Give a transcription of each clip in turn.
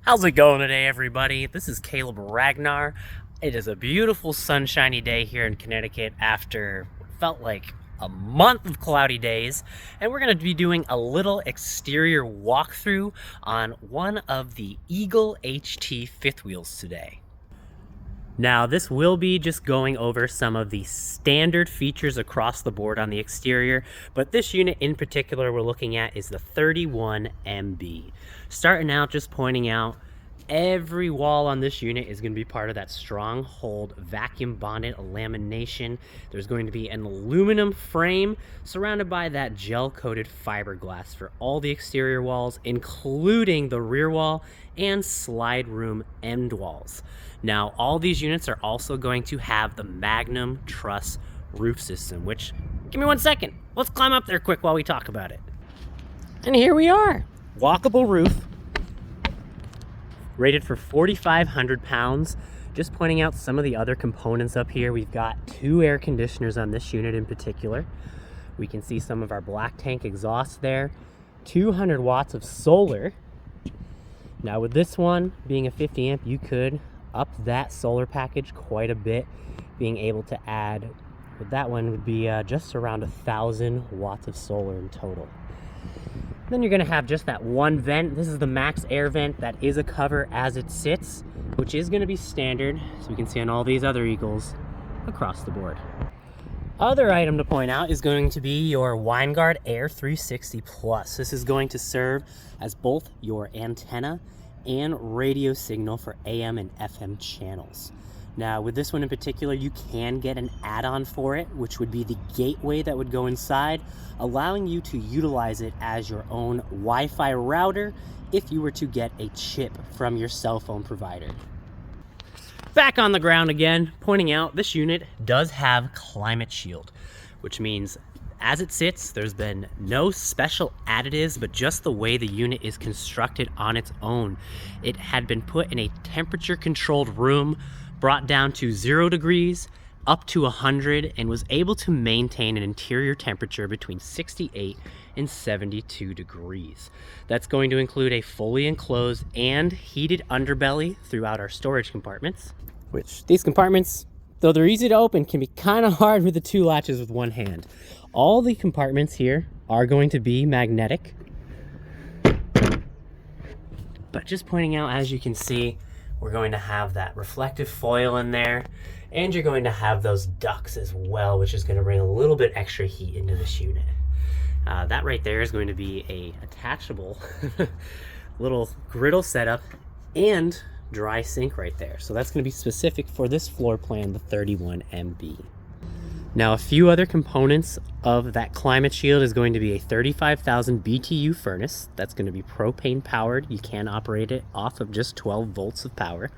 How's it going today, everybody? This is Caleb Ragnar. It is a beautiful sunshiny day here in Connecticut after what felt like a month of cloudy days, and we're going to be doing a little exterior walkthrough on one of the Eagle HT fifth wheels today. Now, this will be just going over some of the standard features across the board on the exterior, but this unit in particular we're looking at is the 31MB. Starting out, just pointing out, every wall on this unit is going to be part of that Stronghold vacuum bonded lamination. There's going to be an aluminum frame surrounded by that gel coated fiberglass for all the exterior walls, including the rear wall and slide room end walls. Now, all these units are also going to have the Magnum Truss roof system, which, give me 1 second. Let's climb up there quick while we talk about it. And here we are. Walkable roof, rated for 4,500 pounds. Just pointing out some of the other components up here. We've got 2 air conditioners on this unit in particular. We can see some of our black tank exhaust there. 200 watts of solar. Now with this one being a 50 amp, you could up that solar package quite a bit, being able to add, with that one would be just around 1,000 watts of solar in total. Then you're going to have just that one vent. This is the max air vent that is a cover as it sits, which is going to be standard, so we can see on all these other Eagles across the board. Other item to point out is going to be your Winegard Air 360 Plus. This is going to serve as both your antenna and radio signal for AM and FM channels. Now, with this one in particular, you can get an add-on for it, which would be the gateway that would go inside, allowing you to utilize it as your own Wi-Fi router if you were to get a chip from your cell phone provider. Back on the ground again, pointing out this unit does have climate shield, which means as it sits, there's been no special additives, but just the way the unit is constructed on its own. It had been put in a temperature controlled room, brought down to 0 degrees, up to 100, and was able to maintain an interior temperature between 68 and 72 degrees. That's going to include a fully enclosed and heated underbelly throughout our storage compartments, which these compartments, though they're easy to open, can be kind of hard with the 2 latches with one hand. All the compartments here are going to be magnetic. But just pointing out, as you can see, we're going to have that reflective foil in there, and you're going to have those ducts as well, which is going to bring a little bit extra heat into this unit. That right there is going to be a attachable little griddle setup and dry sink right there. So that's going to be specific for this floor plan, the 31MB. Now, a few other components of that climate shield is going to be a 35,000 BTU furnace. That's going to be propane powered. You can operate it off of just 12 volts of power.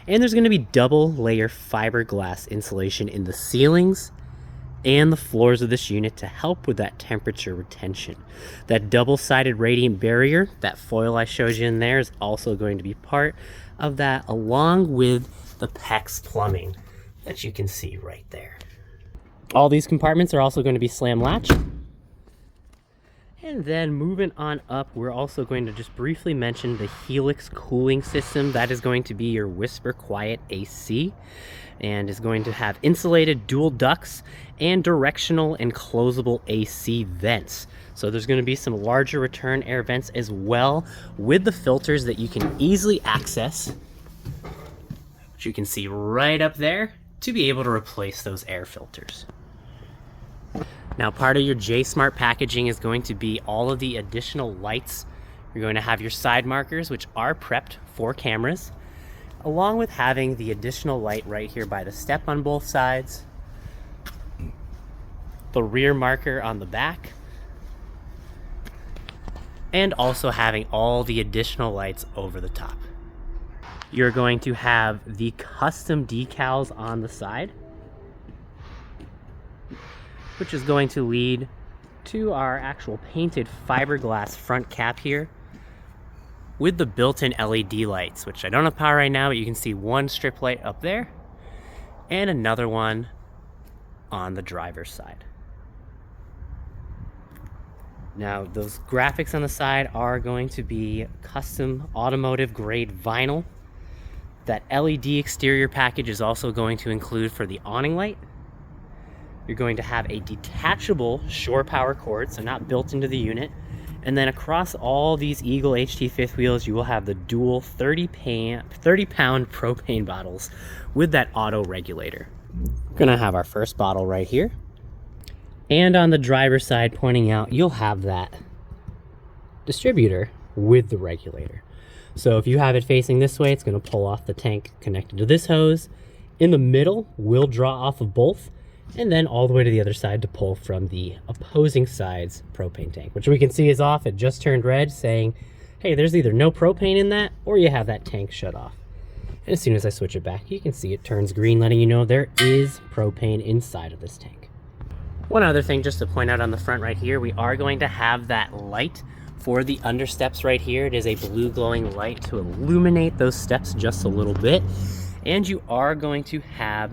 And there's going to be double layer fiberglass insulation in the ceilings and the floors of this unit to help with that temperature retention. That double-sided radiant barrier, that foil I showed you in there, is also going to be part of that, along with the PEX plumbing that you can see right there. All these compartments are also going to be slam latch. And then moving on up, we're also going to just briefly mention the Helix cooling system. That is going to be your Whisper Quiet AC, and is going to have insulated dual ducts and directional and closable AC vents. So there's going to be some larger return air vents as well, with the filters that you can easily access, which you can see right up there, to be able to replace those air filters. Now, part of your J-Smart packaging is going to be all of the additional lights. You're going to have your side markers, which are prepped for cameras, along with having the additional light right here by the step on both sides, the rear marker on the back, and also having all the additional lights over the top. You're going to have the custom decals on the side, which is going to lead to our actual painted fiberglass front cap here with the built-in LED lights, which I don't have power right now, but you can see one strip light up there and another one on the driver's side. Now, those graphics on the side are going to be custom automotive grade vinyl. That LED exterior package is also going to include for the awning light. You're going to have a detachable shore power cord, so not built into the unit. And then across all these Eagle HT fifth wheels, you will have the dual 30-pound propane bottles with that auto regulator. We're gonna have our first bottle right here. And on the driver's side, pointing out, you'll have that distributor with the regulator. So if you have it facing this way, it's gonna pull off the tank connected to this hose. In the middle, we'll draw off of both, and then all the way to the other side to pull from the opposing side's propane tank, which we can see is off. It just turned red, saying, hey, there's either no propane in that, or you have that tank shut off. And as soon as I switch it back, you can see it turns green, letting you know there is propane inside of this tank. One other thing just to point out on the front right here, we are going to have that light for the understeps right here. It is a blue glowing light to illuminate those steps just a little bit. And you are going to have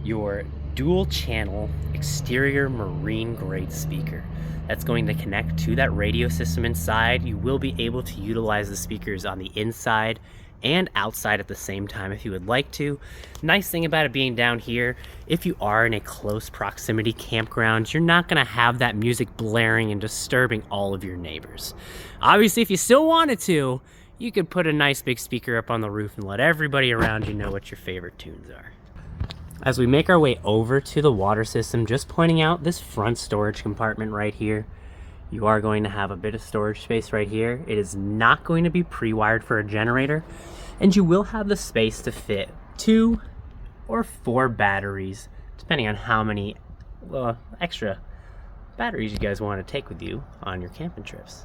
your dual channel exterior marine grade speaker that's going to connect to that radio system inside. You will be able to utilize the speakers on the inside and outside at the same time if you would like to. Nice thing about it being down here, if you are in a close proximity campground, you're not gonna have that music blaring and disturbing all of your neighbors. Obviously, if you still wanted to, you could put a nice big speaker up on the roof and let everybody around you know what your favorite tunes are. As we make our way over to the water system, just pointing out this front storage compartment right here. You are going to have a bit of storage space right here. It is not going to be pre-wired for a generator, and you will have the space to fit 2 or 4 batteries, depending on how many extra batteries you guys want to take with you on your camping trips.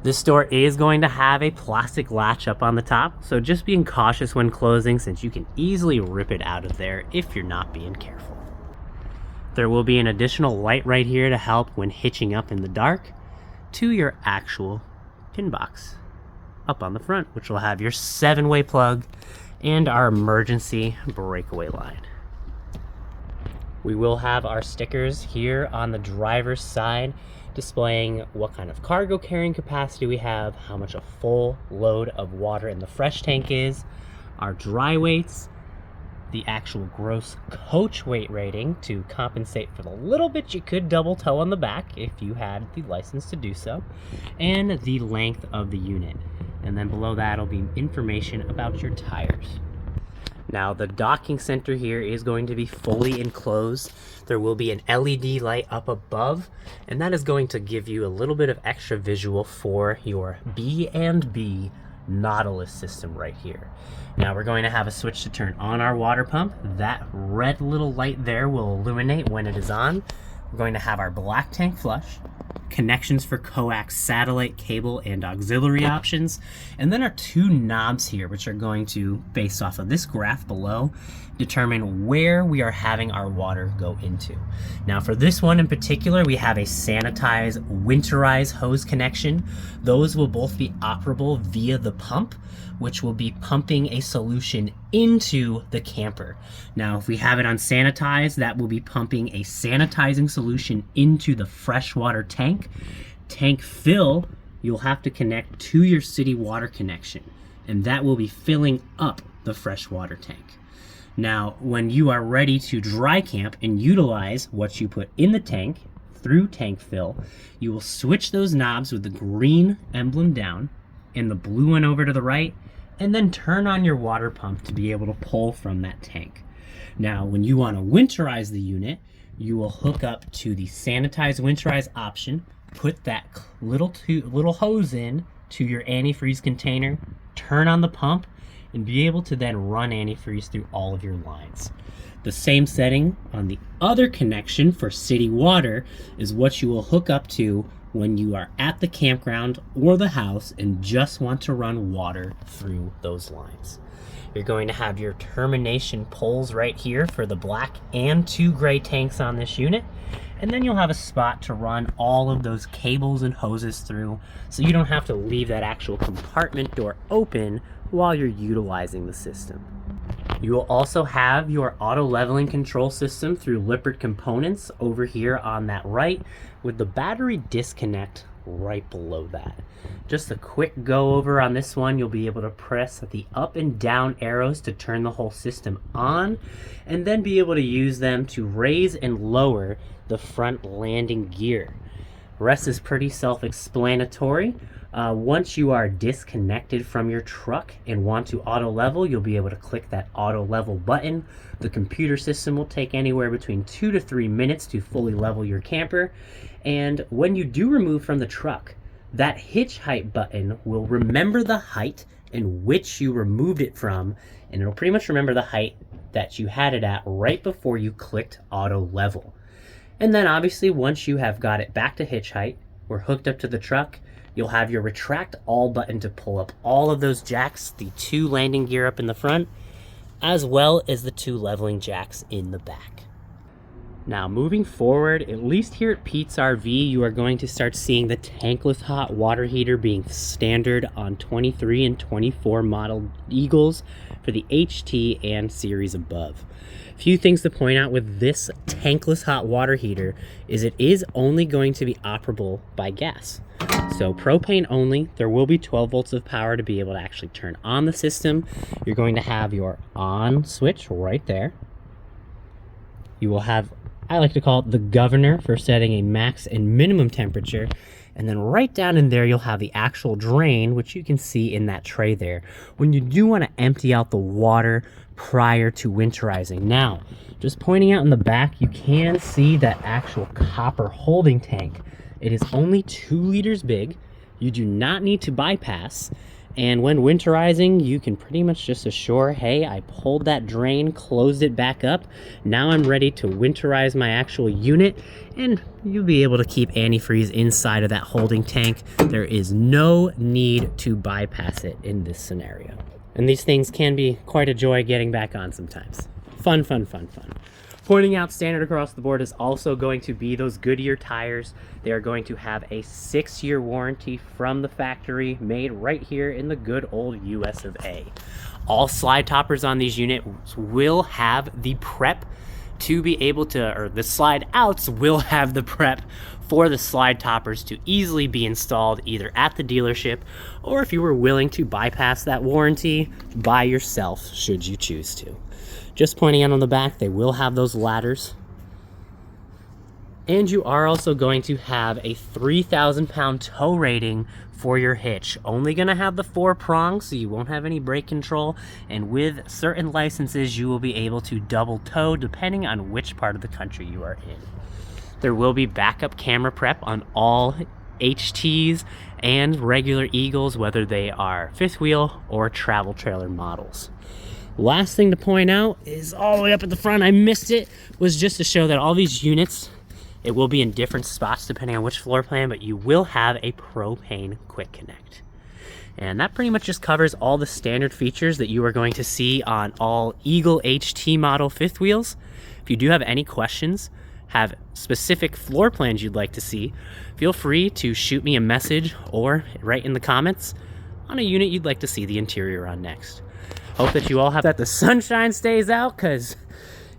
This door is going to have a plastic latch up on the top, so just being cautious when closing, since you can easily rip it out of there if you're not being careful. There will be an additional light right here to help when hitching up in the dark to your actual pin box up on the front, which will have your 7-way plug and our emergency breakaway line. We will have our stickers here on the driver's side displaying what kind of cargo carrying capacity we have, how much a full load of water in the fresh tank is, our dry weights, the actual gross coach weight rating to compensate for the little bit you could double tow on the back if you had the license to do so, and the length of the unit. And then below that will be information about your tires. Now the docking center here is going to be fully enclosed. There will be an LED light up above, and that is going to give you a little bit of extra visual for your B&B Nautilus system right here. Now we're going to have a switch to turn on our water pump. That red little light there will illuminate when it is on. We're going to have our black tank flush, connections for coax satellite cable and auxiliary options, and then our 2 knobs here, which are going to, based off of this graph below, determine where we are having our water go into. Now for this one in particular, we have a sanitize, winterize hose connection. Those will both be operable via the pump, which will be pumping a solution into the camper. Now, if we have it on sanitize, that will be pumping a sanitizing solution into the freshwater tank. Tank fill, you'll have to connect to your city water connection, and that will be filling up the freshwater tank. Now, when you are ready to dry camp and utilize what you put in the tank through tank fill, you will switch those knobs with the green emblem down and the blue one over to the right, and then turn on your water pump to be able to pull from that tank. Now, when you want to winterize the unit, you will hook up to the sanitize winterize option, put that little hose in to your antifreeze container, turn on the pump, and be able to then run antifreeze through all of your lines. The same setting on the other connection for city water is what you will hook up to when you are at the campground or the house and just want to run water through those lines. You're going to have your termination poles right here for the black and 2 gray tanks on this unit. And then you'll have a spot to run all of those cables and hoses through, so you don't have to leave that actual compartment door open while you're utilizing the system. You will also have your auto leveling control system through Lippert components over here on that right, with the battery disconnect right below that. Just a quick go over on this one, you'll be able to press the up and down arrows to turn the whole system on, and then be able to use them to raise and lower the front landing gear. The rest is pretty self-explanatory. Once you are disconnected from your truck and want to auto level, you'll be able to click that auto level button. The computer system will take anywhere between 2 to 3 minutes to fully level your camper. And when you do remove from the truck, that hitch height button will remember the height in which you removed it from, and it'll pretty much remember the height that you had it at right before you clicked auto level. And then obviously once you have got it back to hitch height or hooked up to the truck, you'll have your retract all button to pull up all of those jacks, the 2 landing gear up in the front, as well as the 2 leveling jacks in the back. Now moving forward, at least here at Pete's RV, you are going to start seeing the tankless hot water heater being standard on 23 and 24 model Eagles for the HT and series above. A few things to point out with this tankless hot water heater is it is only going to be operable by gas. So propane only. There will be 12 volts of power to be able to actually turn on the system. You're going to have your on switch right there. You will have, I like to call it the governor for setting a max and minimum temperature. And then right down in there, you'll have the actual drain, which you can see in that tray there, when you do want to empty out the water prior to winterizing. Now, just pointing out in the back, you can see that actual copper holding tank. It is only 2 liters big. You do not need to bypass. And when winterizing, you can pretty much just assure, hey, I pulled that drain, closed it back up. Now I'm ready to winterize my actual unit, and you'll be able to keep antifreeze inside of that holding tank. There is no need to bypass it in this scenario. And these things can be quite a joy getting back on sometimes. Fun, fun, fun, fun. Pointing out standard across the board is also going to be those Goodyear tires. They are going to have a 6-year warranty from the factory, made right here in the good old US of A. All slide toppers on these units will have the prep to be able to, or the slide outs will have the prep for the slide toppers to easily be installed either at the dealership, or if you were willing to bypass that warranty by yourself, should you choose to. Just pointing out on the back, they will have those ladders. And you are also going to have a 3,000 pound tow rating for your hitch. Only gonna have the 4 prongs, so you won't have any brake control. And with certain licenses, you will be able to double tow depending on which part of the country you are in. There will be backup camera prep on all HTs and regular Eagles, whether they are 5th wheel or travel trailer models. Last thing to point out is all the way up at the front, I missed it, was just to show that all these units, it will be in different spots depending on which floor plan, but you will have a propane quick connect. And that pretty much just covers all the standard features that you are going to see on all Eagle HT model 5th wheels. If you do have any questions, have specific floor plans you'd like to see, feel free to shoot me a message or write in the comments on a unit you'd like to see the interior on next. Hope that you all have that the sunshine stays out, because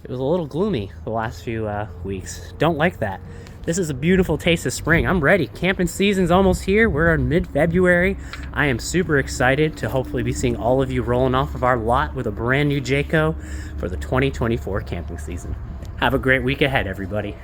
it was a little gloomy the last few weeks. Don't like that. This is a beautiful taste of spring. I'm ready. Camping season's almost here. We're in mid-February. I am super excited to hopefully be seeing all of you rolling off of our lot with a brand new Jayco for the 2024 camping season. Have a great week ahead, everybody.